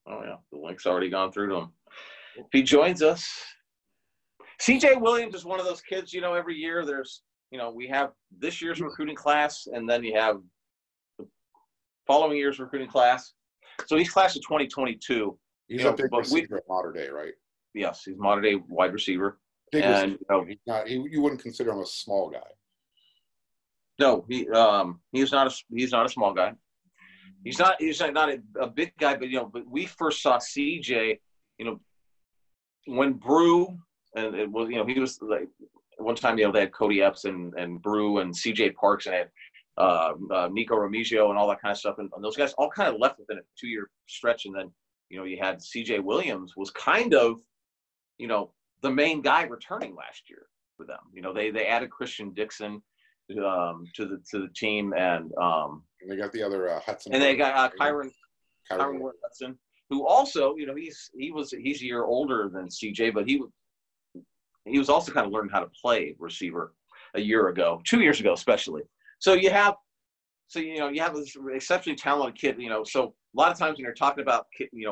Oh, yeah. The link's already gone through to him. If he joins us. CJ Williams is one of those kids, every year there's, we have this year's recruiting class, and then you have the following year's recruiting class. So he's class of 2022. He's a big receiver at Mater Dei, right? Yes, he's Mater Dei wide receiver. Big receiver. He's not. You wouldn't consider him a small guy. No, he's not a small guy. He's not a big guy, but we first saw CJ, when Brew, and it was, he was like one time, they had Cody Epps and Brew and CJ Parks, and had Nico Remigio and all that kind of stuff, and those guys all kind of left within a 2-year stretch, and then you had CJ Williams was kind of the main guy returning last year for them. They added Christian Dixon to the team, and they got the other Hudson, and they got Kyron Hudson, who also he's a year older than CJ, but he was also kind of learning how to play receiver a year ago, 2 years ago especially. So you have this exceptionally talented kid. So a lot of times when you're talking about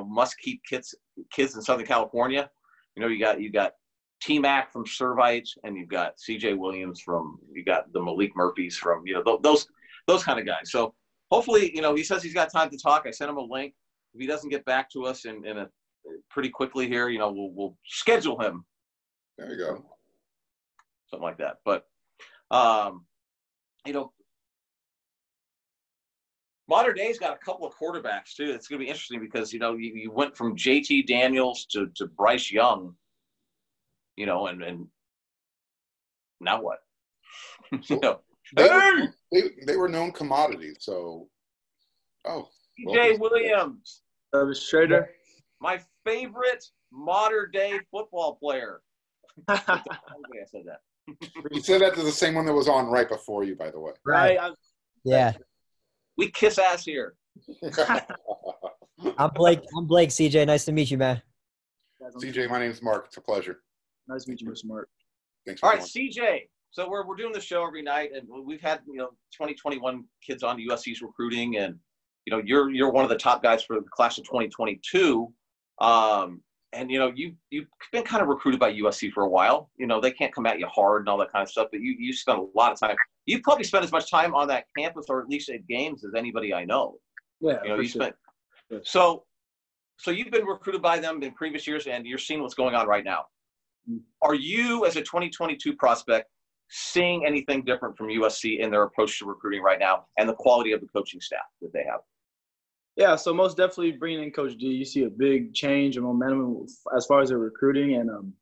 must keep kids in Southern California, you got T-Mac from Servite, and you've got CJ Williams you got the Malik Murphys from those kind of guys. So hopefully he says he's got time to talk. I sent him a link. If he doesn't get back to us in a pretty quickly here, we'll schedule him. There you go. Something like that. But Mater Dei's got a couple of quarterbacks too. It's going to be interesting because you went from JT Daniels to Bryce Young, and now what? They were known commodities. So, CJ Williams, Trader, my favorite Mater Dei football player. I said that. You said that to the same one that was on right before you, by the way. Right. Yeah. We kiss ass here. I'm Blake. CJ. Nice to meet you, man. CJ, my name's Mark. It's a pleasure. Nice to meet you, Mr. Mark. Thanks. All right, CJ. So we're doing the show every night, and we've had 2021 kids on USC's recruiting, and you're one of the top guys for the class of 2022. And you've been kind of recruited by USC for a while. They can't come at you hard and all that kind of stuff, but you spend a lot of time. You probably spend as much time on that campus, or at least at games, as anybody I know. Yeah, spent. So you've been recruited by them in previous years, and you're seeing what's going on right now. Are you, as a 2022 prospect, seeing anything different from USC in their approach to recruiting right now, and the quality of the coaching staff that they have? Yeah, so most definitely bringing in Coach D, you see a big change in momentum as far as their recruiting, and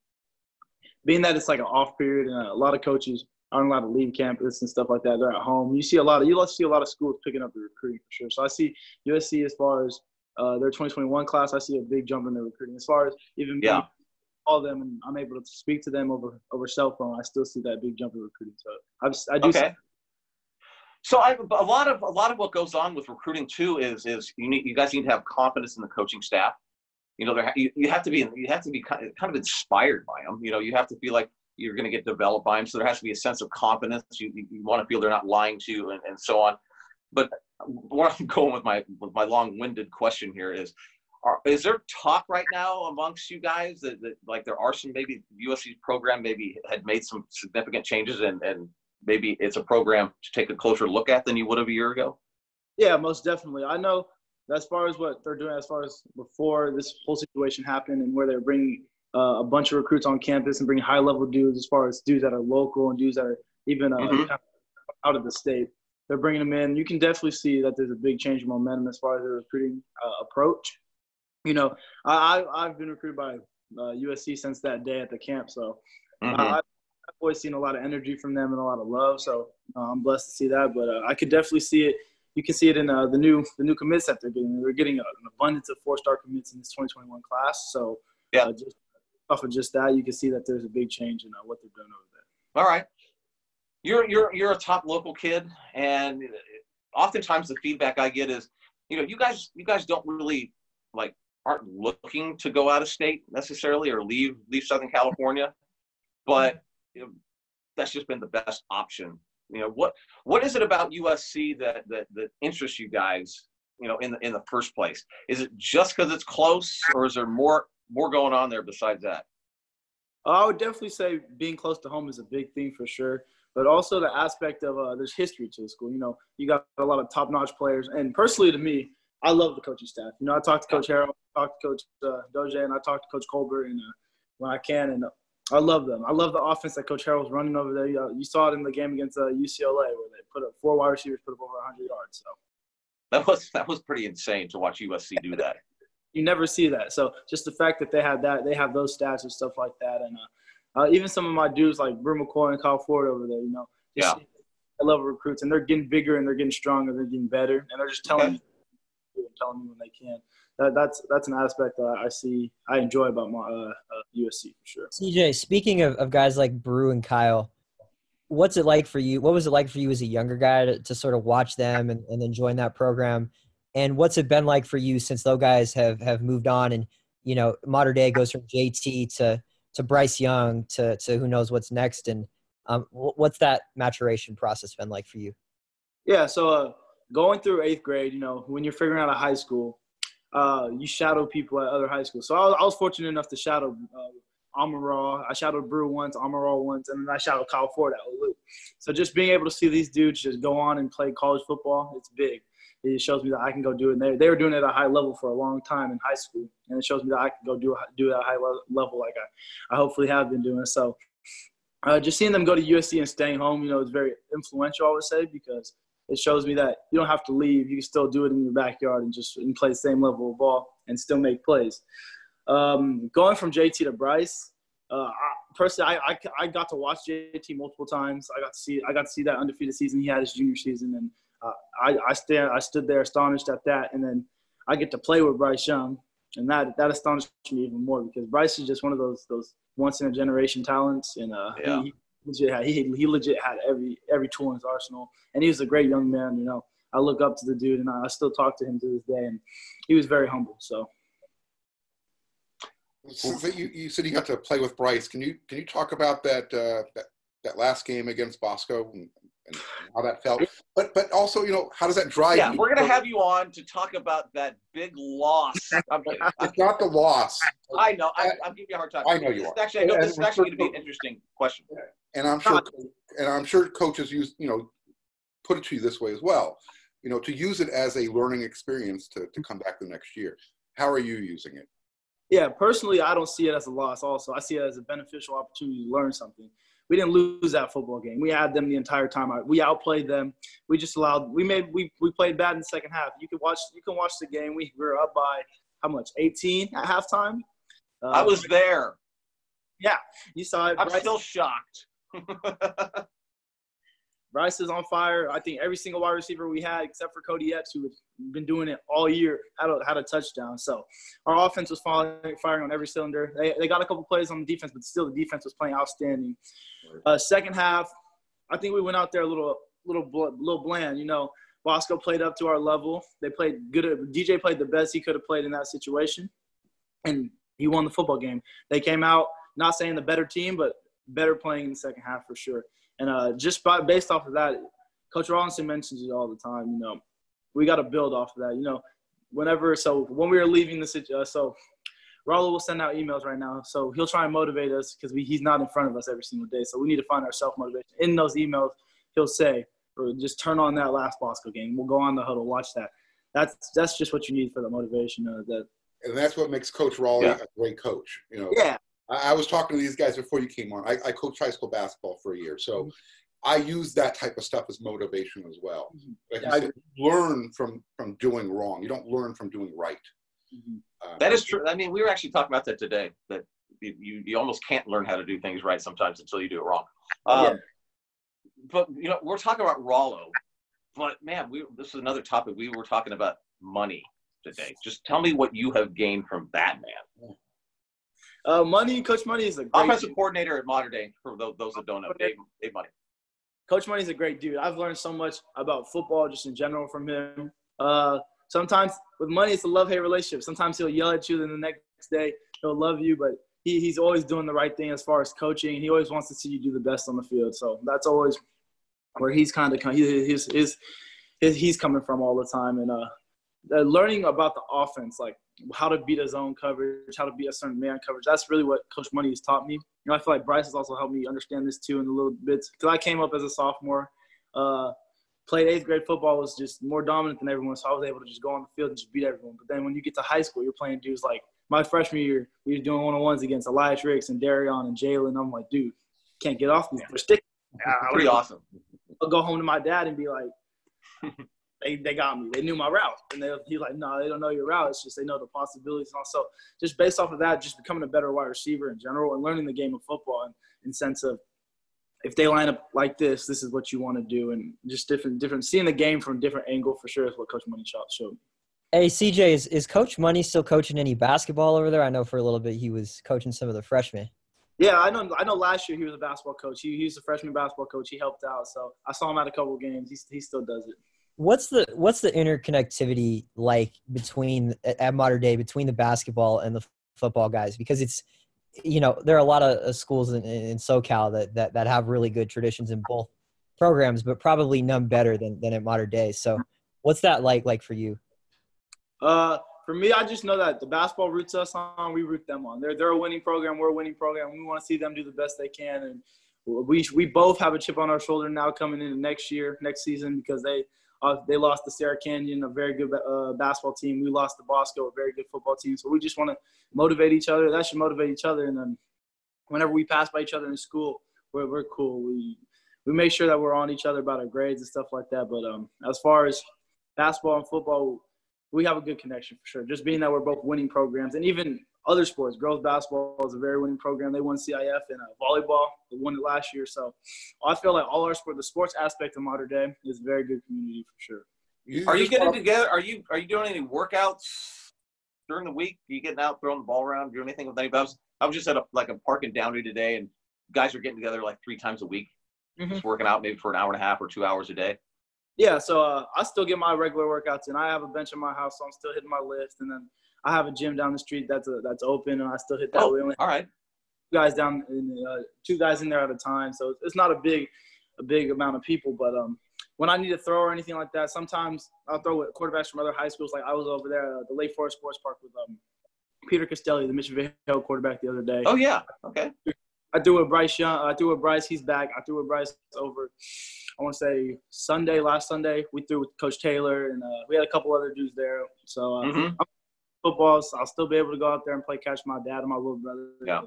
being that it's like an off period, and a lot of coaches aren't allowed to leave campus and stuff like that. They're at home. You see a lot of schools picking up the recruiting for sure. So I see USC as far as their 2021 class. I see a big jump in their recruiting. As far as even all of them, and I'm able to speak to them over cell phone, I still see that big jump in recruiting. So I do. Okay. So a lot of what goes on with recruiting too is you guys need to have confidence in the coaching staff. You have to be kind of inspired by them. You have to feel like you're going to get developed by them. So there has to be a sense of confidence. You want to feel they're not lying to you and so on. But where I'm going with my long-winded question here is there talk right now amongst you guys that like there are some, maybe USC's program maybe had made some significant changes and maybe it's a program to take a closer look at than you would have a year ago? Yeah, most definitely. I know as far as what they're doing, as far as before this whole situation happened, and where they're bringing a bunch of recruits on campus and bringing high-level dudes, as far as dudes that are local and dudes that are even out of the state. They're bringing them in. You can definitely see that there's a big change in momentum as far as their recruiting approach. I've been recruited by USC since that day at the camp, so I've always seen a lot of energy from them and a lot of love. So I'm blessed to see that. But I could definitely see it. You can see it in the new commits that they're getting. They're getting an abundance of 4-star commits in this 2021 class. So just off of just that, you can see that there's a big change in what they're doing over there. All right, you're a top local kid, and oftentimes the feedback I get is, you guys don't really aren't looking to go out of state necessarily or leave Southern California, but that's just been the best option. What is it about USC that interests you guys in the first place? Is it just because it's close, or is there more going on there besides that? I would definitely say being close to home is a big thing for sure, but also the aspect of there's history to the school. You got a lot of top-notch players, and personally to me, I love the coaching staff. I talked to Coach Harrell, I talked to Coach Doje, and I talked to Coach Colbert, and when I can, and I love them. I love the offense that Coach Harrell was running over there. You saw it in the game against UCLA where they put up 4 wide receivers, put up over 100 yards. So that was pretty insane to watch USC do that. You never see that. So just the fact that they have those stats and stuff like that, and even some of my dudes like Brew McCoy and Kyle Ford over there, I love recruits, and they're getting bigger and they're getting stronger, they're getting better, and they're just telling me when they can. That's an aspect that I enjoy about my USC for sure. CJ, speaking of guys like Brew and Kyle, what's it like for you? What was it like for you as a younger guy to sort of watch them and then join that program? And what's it been like for you since those guys have moved on and, modern day goes from JT to Bryce Young to who knows what's next? And what's that maturation process been like for you? Yeah, so going through 8th grade, when you're figuring out a high school, you shadow people at other high schools. So I was fortunate enough to shadow Amara. I shadowed Brew once, Amara once, and then I shadowed Kyle Ford at Olu. So just being able to see these dudes just go on and play college football, it's big. It shows me that I can go do it. And they were doing it at a high level for a long time in high school, and it shows me that I can go do it at a high level like I hopefully have been doing. So just seeing them go to USC and staying home, is very influential, I would say, because it shows me that you don't have to leave. You can still do it in your backyard and play the same level of ball and still make plays. Going from JT to Bryce, personally, I got to watch JT multiple times. I got to see that undefeated season he had his junior season, and I stood there astonished at that. And then I get to play with Bryce Young, and that astonished me even more because Bryce is just one of those once in a generation talents, and he legit had every tool in his arsenal, and he was a great young man. I look up to the dude, and I still talk to him to this day, and he was very humble. So you said you got to play with Bryce. Can you talk about that last game against Bosco and how that felt? But also, how does that drive you? Yeah, we're gonna have you on to talk about that big loss. It's not the loss. I know. I'm giving you a hard time. I know you are. This is actually going to be an interesting question. And I'm sure coaches put it to you this way as well. To use it as a learning experience to come back the next year. How are you using it? Yeah, personally, I don't see it as a loss. Also, I see it as a beneficial opportunity to learn something. We didn't lose that football game. We had them the entire time. We outplayed them. We just we played bad in the second half. You can watch the game. We were up by how much? 18 at halftime. I was there. Yeah, you saw it. I'm still shocked. Bryce is on fire. I think every single wide receiver we had, except for Cody Epps, who had been doing it all year, had a touchdown. So our offense was firing on every cylinder. They got a couple plays on the defense, but still the defense was playing outstanding. Second half, I think we went out there a little bland. Bosco played up to our level. They played good. DJ played the best he could have played in that situation, and he won the football game. They came out, not saying the better team, but better playing in the second half for sure. And based off of that, Coach Rawlinson mentions it all the time. We got to build off of that. When we were leaving so Raul will send out emails right now. So he'll try and motivate us because he's not in front of us every single day. So we need to find our self-motivation. In those emails, he'll say, or just turn on that last Bosco game. We'll go on the huddle, watch that. That's just what you need for the motivation. And that's what makes Coach Raleigh a great coach. Yeah. I was talking to these guys before you came on. I coached high school basketball for a year, so I use that type of stuff as motivation as well. Like you said, you learn from doing wrong. You don't learn from doing right. That is true. I mean, we were actually talking about that today, that you almost can't learn how to do things right sometimes until you do it wrong. But, we're talking about Rollo. But, man, this is another topic. We were talking about money today. Just tell me what you have gained from that, man. Coach Money is a great offensive coordinator at Modern Day, for those that don't know, Dave Money. Coach Money is a great dude. I've learned so much about football just in general from him. Sometimes with Money, it's a love-hate relationship. Sometimes he'll yell at you, then the next day he'll love you, but he's always doing the right thing as far as coaching. He always wants to see you do the best on the field. So that's always where he's kind of he's coming from all the time. And learning about the offense, like how to beat a zone coverage, how to beat a certain man coverage. That's really what Coach Money has taught me. You know, I feel like Bryce has also helped me understand this too in a little bits. Because I came up as a sophomore, played 8th grade football, was just more dominant than everyone, so I was able to just go on the field and just beat everyone. But then when you get to high school, you're playing dudes like my freshman year, we were doing one-on-ones against Elias Ricks and Darion and Jalen. I'm like, dude, can't get off these. They're sticking. Pretty awesome. I'll go home to my dad and be like, they got me. They knew my route. And he's like, no, they don't know your route. It's just they know the possibilities. And also just based off of that, just becoming a better wide receiver in general and learning the game of football and in sense of if they line up like this is what you want to do. And just different seeing the game from a different angle for sure is what Coach Money showed. Hey, CJ, is Coach Money still coaching any basketball over there? I know for a little bit he was coaching some of the freshmen. Yeah, I know. Last year he was a basketball coach. He was a freshman basketball coach. He helped out, so I saw him at a couple of games. He still does it. What's the interconnectivity like at modern day between the basketball and the football guys? Because it's, you know, there are a lot of schools in SoCal that have really good traditions in both programs, but probably none better than at modern day. So, what's that like for you? For me, I just know that the basketball roots us on, we root them on. They're a winning program, we're a winning program. We want to see them do the best they can, and we both have a chip on our shoulder now coming into next season, because they lost to Sarah Canyon, a very good basketball team. We lost to Bosco, a very good football team. So we just want to motivate each other. That should motivate each other. And then whenever we pass by each other in school, we're cool. We make sure that we're on each other about our grades and stuff like that. But as far as basketball and football, we have a good connection for sure. Just being that we're both winning programs, and even other sports. Girls basketball is a very winning program. They won CIF, and volleyball, they won it last year. So I feel like all our the sports aspect of modern day is a very good community for sure. Are you getting together? Are you doing any workouts during the week? Are you getting out, throwing the ball around, doing anything with anybody? I was just at a park in Downey today, and guys are getting together like 3 times a week, just working out maybe for an hour and a half or 2 hours a day. Yeah, so I still get my regular workouts in. I have a bench in my house, so I'm still hitting my lifts, and then I have a gym down the street that's open, and I still hit that. Oh, all right. 2 guys in there at a time, so it's not a big amount of people. But when I need to throw or anything like that, sometimes I'll throw with quarterbacks from other high schools. Like I was over there at the Lake Forest Sports Park with Peter Costelli, the Mission Hill quarterback, the other day. Oh yeah, okay. I threw with Bryce Young. I threw with Bryce. He's back. I threw with Bryce over, I want to say last Sunday. We threw with Coach Taylor, and we had a couple other dudes there. So football, so I'll still be able to go out there and play catch my dad and my little brother. Yeah.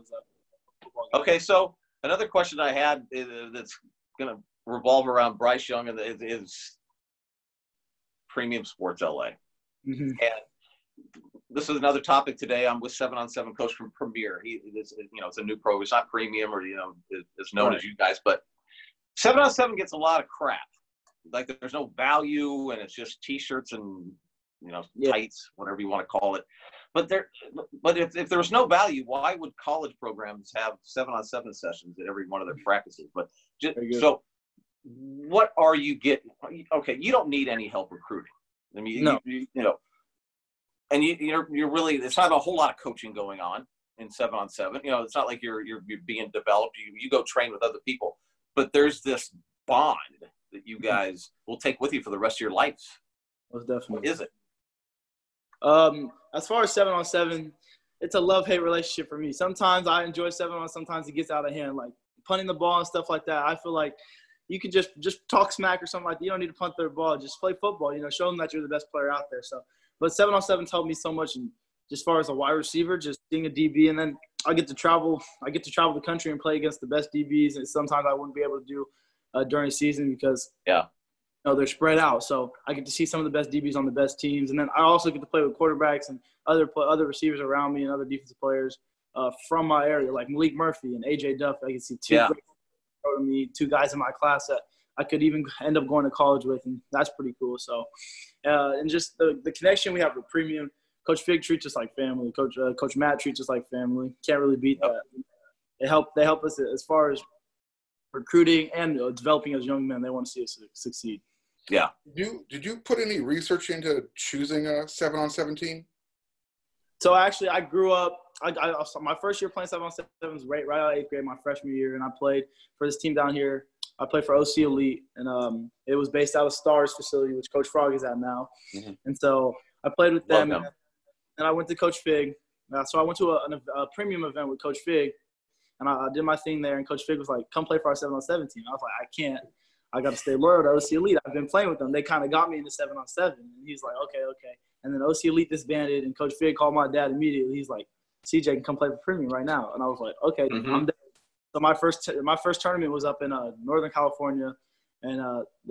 Okay, so another question I had that's going to revolve around Bryce Young is Premium Sports LA. And this is another topic today. I'm with 7-on-7 coach from Premier. It's a new pro. It's not premium or, it's known as you guys, but 7-on-7 gets a lot of crap. Like there's no value, and it's just T-shirts and, tights, whatever you want to call it. But if there was no value, why would college programs have 7-on-7 sessions at every one of their practices? But so what are you getting? Okay, you don't need any help recruiting. I mean, no. And you're really, it's not a whole lot of coaching going on in 7-on-7. It's not like you're being developed. You go train with other people, but there's this bond that you guys will take with you for the rest of your life. Most definitely. What is it? As far as 7-on-7, it's a love-hate relationship for me. Sometimes I enjoy 7-on, sometimes it gets out of hand, like punting the ball and stuff like that. I feel like you can just talk smack or something like that. You don't need to punt their ball. Just play football. Show them that you're the best player out there. So, but 7-on-7 taught me so much, and just as far as a wide receiver, just being a DB, and then I get to travel the country and play against the best DBs, and sometimes I wouldn't be able to do during the season because they're spread out. So I get to see some of the best DBs on the best teams, and then I also get to play with quarterbacks and other receivers around me and other defensive players from my area, like Malik Murphy and AJ Duff. I can see two guys in my class that I could even end up going to college with, and that's pretty cool. So, and just the connection we have with Premium. Coach Fig treats us like family. Coach Matt treats us like family. Can't really beat that. They help us as far as recruiting and developing as young men. They want to see us succeed. Yeah. Did you put any research into choosing a 7-on-7 team? So actually, I grew up. My first year playing 7-on-7 was right out of 8th grade, my freshman year, and I played for this team down here. I played for OC Elite, and it was based out of Stars facility, which Coach Frog is at now. And so I I played with them, them. and I went to Coach Fig. So I went to a premium event with Coach Fig, and I did my thing there. And Coach Fig was like, "Come play for our 7-on-7 team." I was like, "I can't. I got to stay loyal to OC Elite. I've been playing with them. They kind of got me into 7-on-7." And he's like, "Okay." And then OC Elite disbanded, and Coach Fig called my dad immediately. He's like, "CJ can come play for premium right now." And I was like, "Okay, I'm there." So my first tournament was up in Northern California, and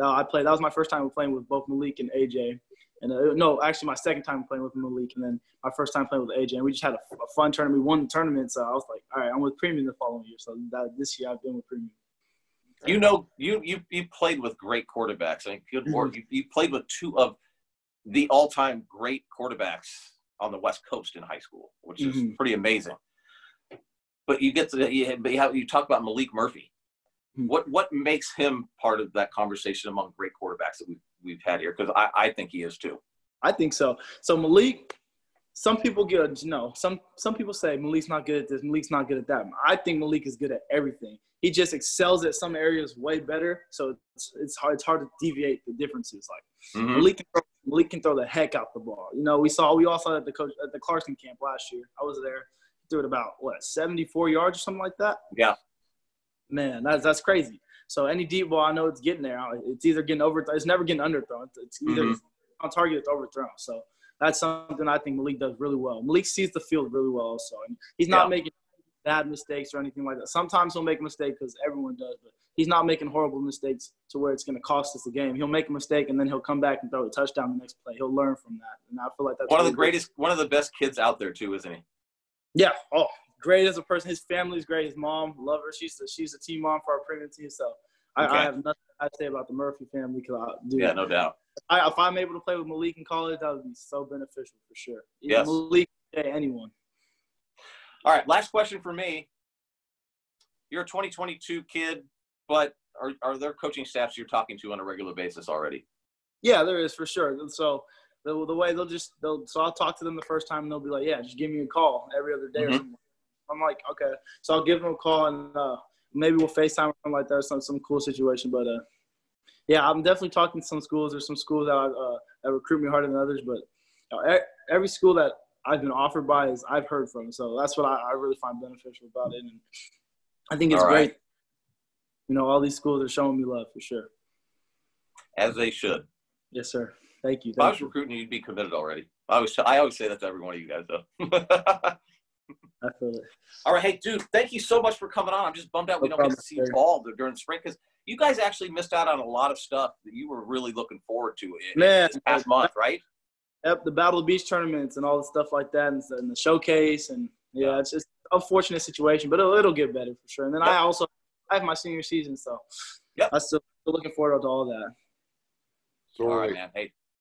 I played. That was my first time playing with both Malik and AJ. And no, actually my second time playing with Malik, and then my first time playing with AJ. And we just had a fun tournament. We won the tournament, so I was like, all right, I'm with premium the following year. So this year I've been with premium. You know, you played with great quarterbacks. I mean, good Lord, you played with two of the all-time great quarterbacks on the West Coast in high school, which is pretty amazing. But you talk about Malik Murphy. What makes him part of that conversation among great quarterbacks that we've had here? Because I think he is too. I think so. So Malik, some people some people say Malik's not good at this, Malik's not good at that. I think Malik is good at everything. He just excels at some areas way better. So it's hard to deviate the differences. Like Malik can throw the heck out the ball. You know, we all saw at the Clarkson camp last year. I was there. He threw it about 74 yards or something like that. Yeah. Man, that's crazy. So any deep ball, I know it's getting there. It's either getting overthrown. It's never getting underthrown. It's either on target, it's overthrown. So that's something I think Malik does really well. Malik sees the field really well also. And he's not making bad mistakes or anything like that. Sometimes he'll make a mistake because everyone does, but he's not making horrible mistakes to where it's going to cost us the game. He'll make a mistake, and then he'll come back and throw a touchdown the next play. He'll learn from that. And I feel like that's one of the best kids out there too, isn't he? Yeah. Oh, great as a person. His family's great. His mom, love her. She's a team mom for our premium team. So I have nothing to say about the Murphy family because no doubt. If I'm able to play with Malik in college, that would be so beneficial for sure. Yes. Malik, anyone. All right, last question for me. You're a 2022 kid, but are there coaching staffs you're talking to on a regular basis already? Yeah, there is for sure. So the way so I'll talk to them the first time and they'll be like, yeah, just give me a call every other day or something. I'm like, okay. So I'll give them a call and maybe we'll FaceTime or something like that, some cool situation. But yeah, I'm definitely talking to some schools. There's some schools that recruit me harder than others, but every school that I've been offered by I've heard from. So that's what I really find beneficial about it. And I think it's great. You know, all these schools are showing me love for sure. As they should. Yes, sir. Thank you. If I was recruiting you, you'd be committed already. I always say that to every one of you guys, though. I feel it. All right. Hey, dude, thank you so much for coming on. I'm just bummed out we don't get to see you all during the spring because you guys actually missed out on a lot of stuff that you were really looking forward to in this past month, right? Yep, the Battle of Beach tournaments and all the stuff like that and the showcase. And, it's just an unfortunate situation, but it'll get better for sure. And then I have my senior season, so I'm still looking forward to all that. All right, man. Hey,